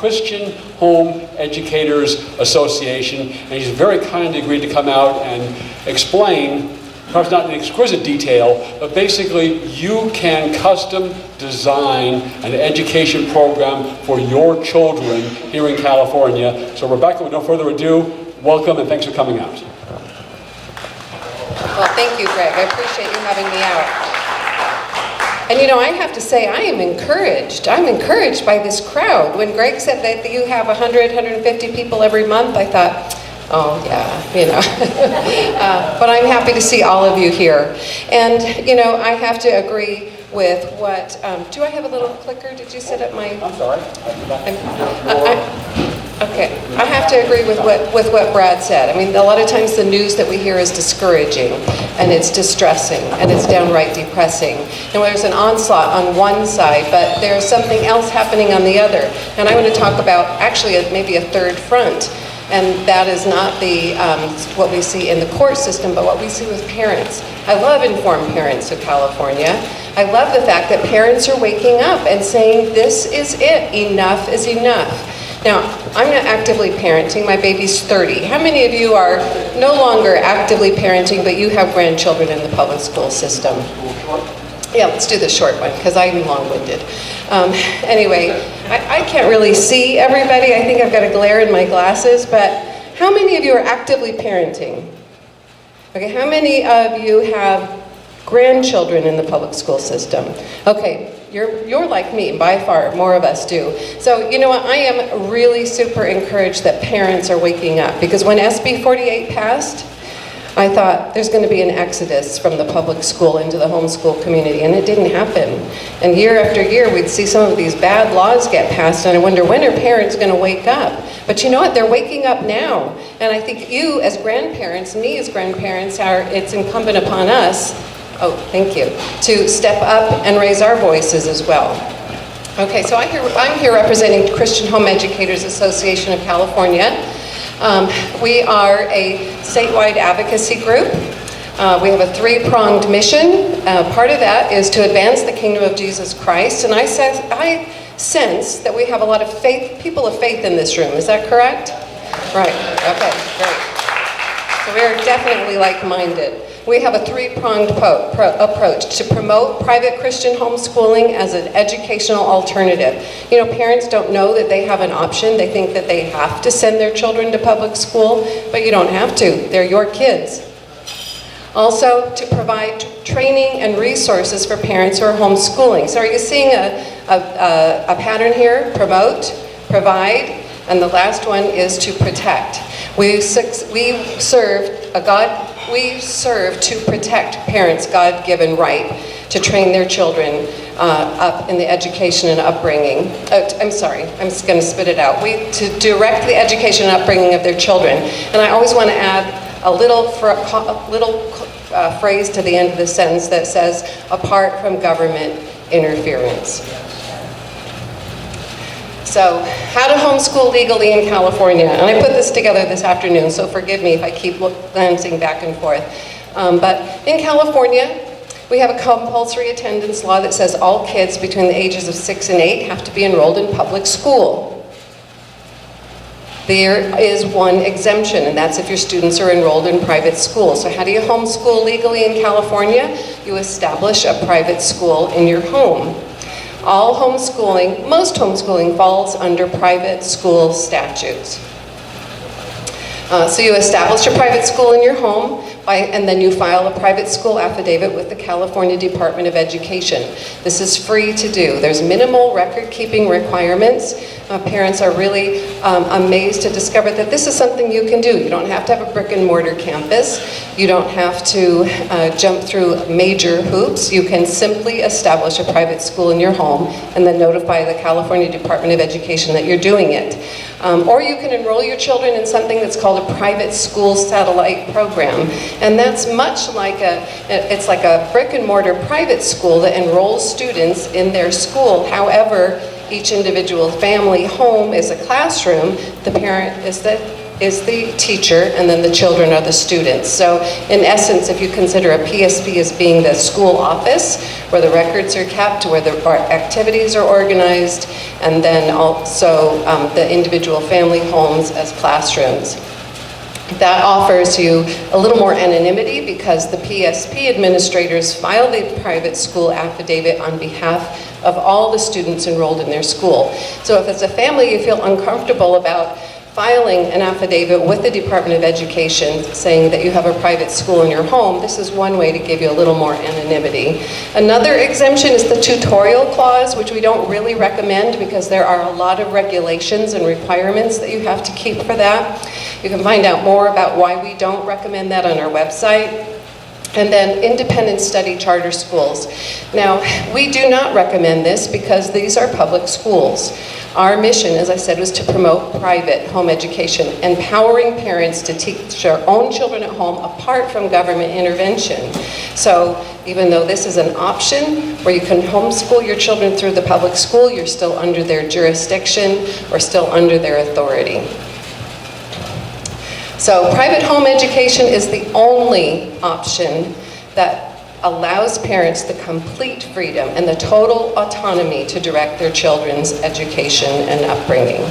Christian Home Educators Association, and he's very kindly agreed to come out and explain, perhaps not in exquisite detail, but basically you can custom design an education program for your children here in California. So Rebecca, with no further ado, welcome and thanks for coming out. Well, thank you, Greg. I appreciate you having me out. And you know, I have to say, I am encouraged. I'm encouraged by this crowd. When Greg said that you have 100, 150 people every month, I thought, oh yeah, you know. But I'm happy to see all of you here. And you know, I have to agree with what, do I have a little clicker? Did you set up my? I'm sorry. Okay, I have to agree with what Brad said. I mean, a lot of times the news that we hear is discouraging, and it's distressing, and it's downright depressing. And there's an onslaught on one side, but there's something else happening on the other. And I want to talk about actually maybe a third front. And that is not the what we see in the court system, but what we see with parents. I love informed parents of California. I love the fact that parents are waking up and saying, this is it, enough is enough. Now, I'm not actively parenting, my baby's 30. How many of you are no longer actively parenting, but you have grandchildren in the public school system? Yeah, let's do the short one, because I'm long-winded. Anyway, I can't really see everybody. I think I've got a glare in my glasses, but how many of you are actively parenting? Okay, how many of you have grandchildren in the public school system? Okay, you're like me, by far, more of us do. So, you know what, I am really super encouraged that parents are waking up, because when SB 48 passed, I thought there's going to be an exodus from the public school into the homeschool community, and it didn't happen. And year after year, we'd see some of these bad laws get passed, and I wonder, when are parents going to wake up? But you know what? They're waking up now. And I think you as grandparents, me as grandparents, it's incumbent upon us, oh, thank you, to step up and raise our voices as well. Okay, so I'm here representing Christian Home Educators Association of California. We are a statewide advocacy group. We have a three-pronged mission. Part of that is to advance the kingdom of Jesus Christ. And I sense that we have a lot of people of faith in this room. Is that correct? Right, okay, great. So we're definitely like-minded. We have a three-pronged approach to promote private Christian homeschooling as an educational alternative. You know, parents don't know that they have an option. They think that they have to send their children to public school, but you don't have to. They're your kids. Also, to provide training and resources for parents who are homeschooling. So are you seeing a pattern here? Promote, provide, and the last one is to protect. We serve to protect parents' God-given right to train their children up in the education and upbringing. I'm sorry, I'm just going to spit it out. To direct the education and upbringing of their children. And I always want to add a little phrase to the end of the sentence that says, apart from government interference. So, how to homeschool legally in California. And I put this together this afternoon, so forgive me if I keep glancing back and forth. But in California, we have a compulsory attendance law that says all kids between the ages of 6 and 8 have to be enrolled in public school. There is one exemption, and that's if your students are enrolled in private school. So how do you homeschool legally in California? You establish a private school in your home. All homeschooling, most homeschooling falls under private school statutes. So you establish a private school in your home, and then you file a private school affidavit with the California Department of Education. This is free to do. There's minimal record-keeping requirements. Parents are really amazed to discover that this is something you can do. You don't have to have a brick-and-mortar campus. You don't have to jump through major hoops. You can simply establish a private school in your home and then notify the California Department of Education that you're doing it. Or you can enroll your children in something that's called a private school satellite program. And that's much like it's like a brick and mortar private school that enrolls students in their school. However, each individual family home is a classroom. The parent is the is the teacher, and then the children are the students. So in essence, if you consider a PSP as being the school office, where the records are kept, where the activities are organized, and then also the individual family homes as classrooms. That offers you a little more anonymity because the PSP administrators file the private school affidavit on behalf of all the students enrolled in their school. So if as a family you feel uncomfortable about filing an affidavit with the Department of Education saying that you have a private school in your home, this is one way to give you a little more anonymity. Another exemption is the tutorial clause, which we don't really recommend because there are a lot of regulations and requirements that you have to keep for that. You can find out more about why we don't recommend that on our website. And then independent study charter schools. Now, we do not recommend this because these are public schools. Our mission, as I said, was to promote private home education, empowering parents to teach their own children at home apart from government intervention. So even though this is an option where you can homeschool your children through the public school, you're still under their jurisdiction or still under their authority. So private home education is the only option that allows parents the complete freedom and the total autonomy to direct their children's education and upbringing.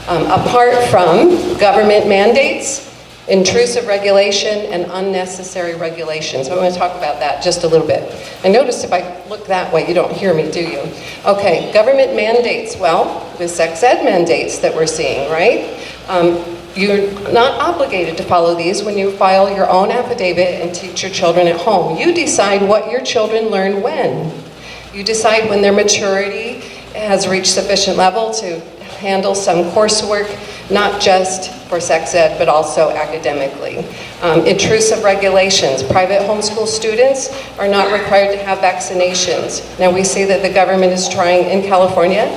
Apart from government mandates, intrusive regulation, and unnecessary regulations. I'm going to talk about that just a little bit. I noticed if I look that way, you don't hear me, do you? Okay, government mandates. Well, the sex ed mandates that we're seeing, right? You're not obligated to follow these when you file your own affidavit and teach your children at home. You decide what your children learn when. You decide when their maturity has reached sufficient level to handle some coursework, not just for sex ed, but also academically. Intrusive regulations. Private homeschool students are not required to have vaccinations. Now we see that the government is trying in California.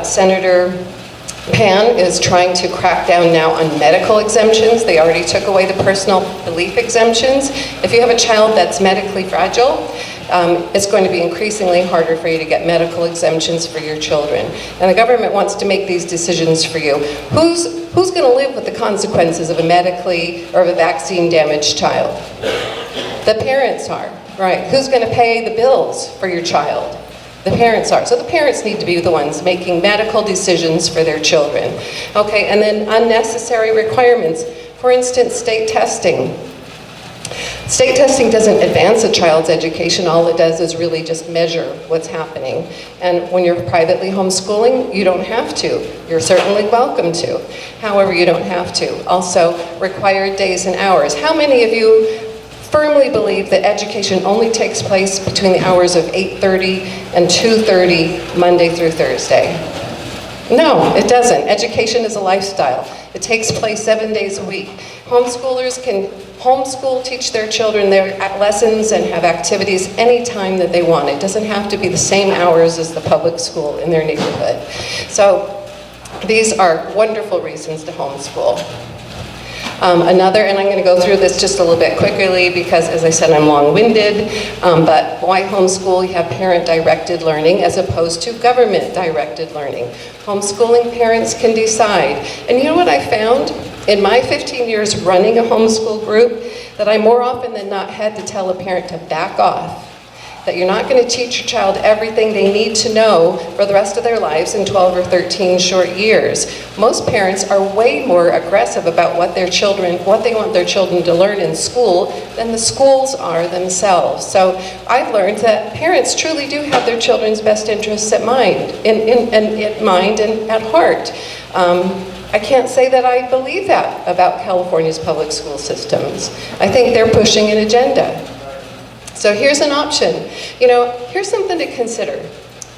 Senator Pan is trying to crack down now on medical exemptions. They already took away the personal belief exemptions. If you have a child that's medically fragile, it's going to be increasingly harder for you to get medical exemptions for your children. And the government wants to make these decisions for you. Who's going to live with the consequences of a medically or of a vaccine damaged child? The parents are, right? Who's going to pay the bills for your child? The parents are. So the parents need to be the ones making medical decisions for their children. Okay, and then unnecessary requirements. For instance, state testing. State testing doesn't advance a child's education. All it does is really just measure what's happening. And when you're privately homeschooling, you don't have to. You're certainly welcome to. However, you don't have to. Also, required days and hours. How many of you firmly believe that education only takes place between the hours of 8:30 and 2:30 Monday through Thursday? No, it doesn't. Education is a lifestyle. It takes place 7 days a week. Homeschoolers can homeschool, teach their children their lessons and have activities anytime that they want. It doesn't have to be the same hours as the public school in their neighborhood. So these are wonderful reasons to homeschool. Another, and I'm going to go through this just a little bit quickly because, as I said, I'm long-winded, but why homeschool? You have parent-directed learning as opposed to government-directed learning. Homeschooling parents can decide. And you know what I found? In my 15 years running a homeschool group, that I more often than not had to tell a parent to back off. That you're not going to teach your child everything they need to know for the rest of their lives in 12 or 13 short years. Most parents are way more aggressive about what they want their children to learn in school than the schools are themselves. So I've learned that parents truly do have their children's best interests at mind, and at heart. I can't say that I believe that about California's public school systems. I think they're pushing an agenda. So here's an option. You know, here's something to consider.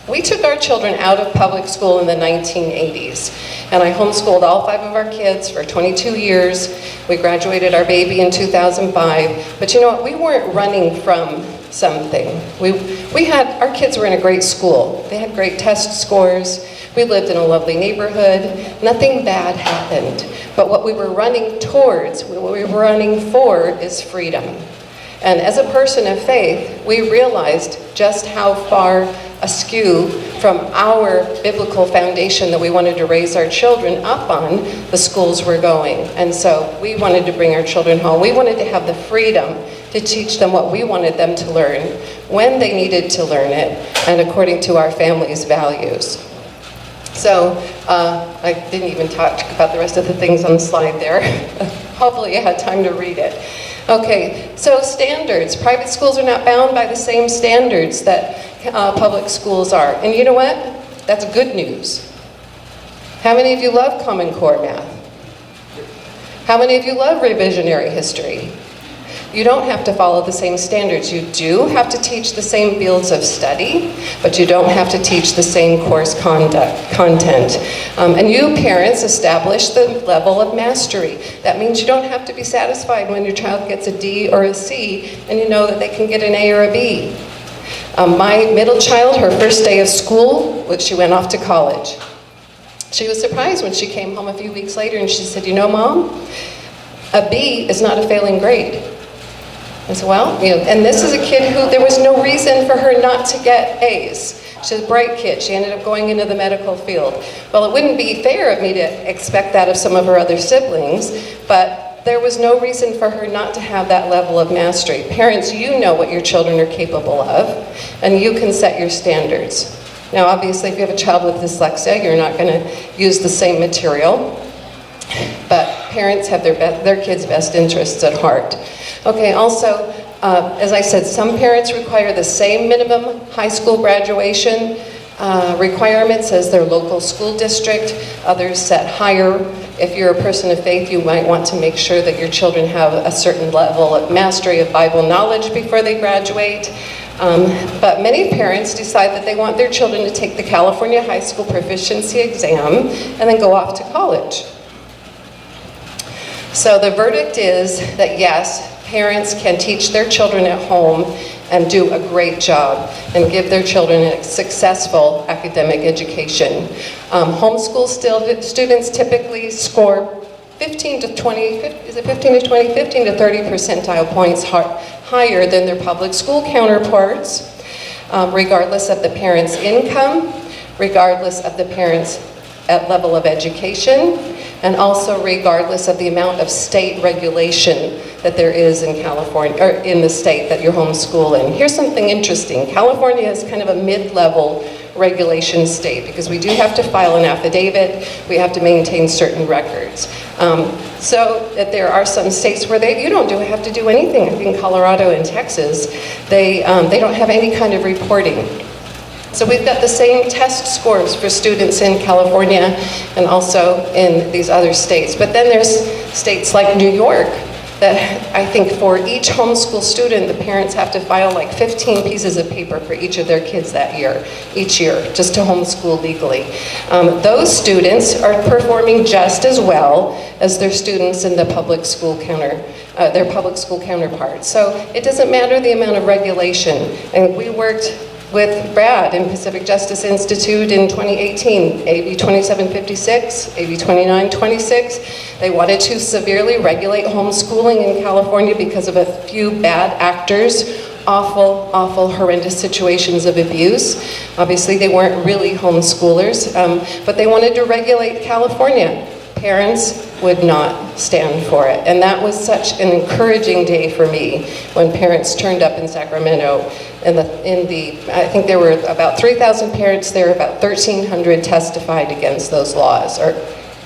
We took our children out of public school in the 1980s, and I homeschooled all 5 of our kids for 22 years. We graduated our baby in 2005, but you know what? We weren't running from something. Our kids were in a great school. They had great test scores. We lived in a lovely neighborhood. Nothing bad happened. But what we were running towards, what we were running for, is freedom. And as a person of faith, we realized just how far askew from our biblical foundation that we wanted to raise our children up on, the schools were going. And so we wanted to bring our children home. We wanted to have the freedom to teach them what we wanted them to learn, when they needed to learn it, and according to our family's values. So I didn't even talk about the rest of the things on the slide there. Hopefully you had time to read it. Okay, so standards. Private schools are not bound by the same standards that public schools are. And you know what? That's good news. How many of you love Common Core math? How many of you love revisionary history? You don't have to follow the same standards. You do have to teach the same fields of study, but you don't have to teach the same course content. And you parents establish the level of mastery. That means you don't have to be satisfied when your child gets a D or a C, and you know that they can get an A or a B. My middle child, her first day of school, she went off to college. She was surprised when she came home a few weeks later and she said, "You know, Mom, a B is not a failing grade." I said, well, you know, and this is a kid who there was no reason for her not to get A's. She's a bright kid. She ended up going into the medical field. Well, it wouldn't be fair of me to expect that of some of her other siblings, but there was no reason for her not to have that level of mastery. Parents, you know what your children are capable of, and you can set your standards. Now, obviously, if you have a child with dyslexia, you're not going to use the same material, but parents have their kids' best interests at heart. Okay, also, as I said, some parents require the same minimum high school graduation requirements as their local school district. Others set higher. If you're a person of faith, you might want to make sure that your children have a certain level of mastery of Bible knowledge before they graduate. But many parents decide that they want their children to take the California High School Proficiency Exam and then go off to college. So the verdict is that yes, parents can teach their children at home and do a great job and give their children a successful academic education. Homeschool students typically score 15 to 30 percentile points higher than their public school counterparts, regardless of the parents' income, regardless of the parents' level of education, and also regardless of the amount of state regulation that there is in California, or in the state that you're homeschooling. Here's something interesting. California is kind of a mid-level regulation state because we do have to file an affidavit, we have to maintain certain records. So that there are some states where you don't have to do anything. I think Colorado and Texas, they don't have any kind of reporting. So we've got the same test scores for students in California and also in these other states. But then there's states like New York that I think for each homeschool student, the parents have to file like 15 pieces of paper for each of their kids each year, just to homeschool legally. Those students are performing just as well as their students in the public school their public school counterparts. So it doesn't matter the amount of regulation. And we worked with Brad in Pacific Justice Institute in 2018, AB 2756, AB 2926. They wanted to severely regulate homeschooling in California because of a few bad actors, awful, horrendous situations of abuse. Obviously, they weren't really homeschoolers, but they wanted to regulate California. Parents would not stand for it. And that was such an encouraging day for me when parents turned up in Sacramento. I think there were about 3,000 parents there, about 1,300 testified against those laws, or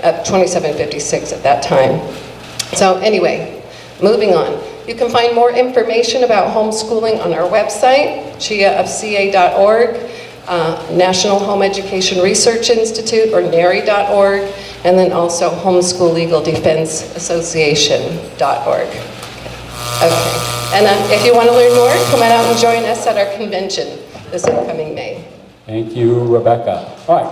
at 2756 at that time. So anyway, moving on. You can find more information about homeschooling on our website, CHEA.org, National Home Education Research Institute, or NARI.org, and then also Homeschool Legal Defense Association.org. Okay, and if you want to learn more, come on out and join us at our convention this upcoming May. Thank you, Rebecca. All right.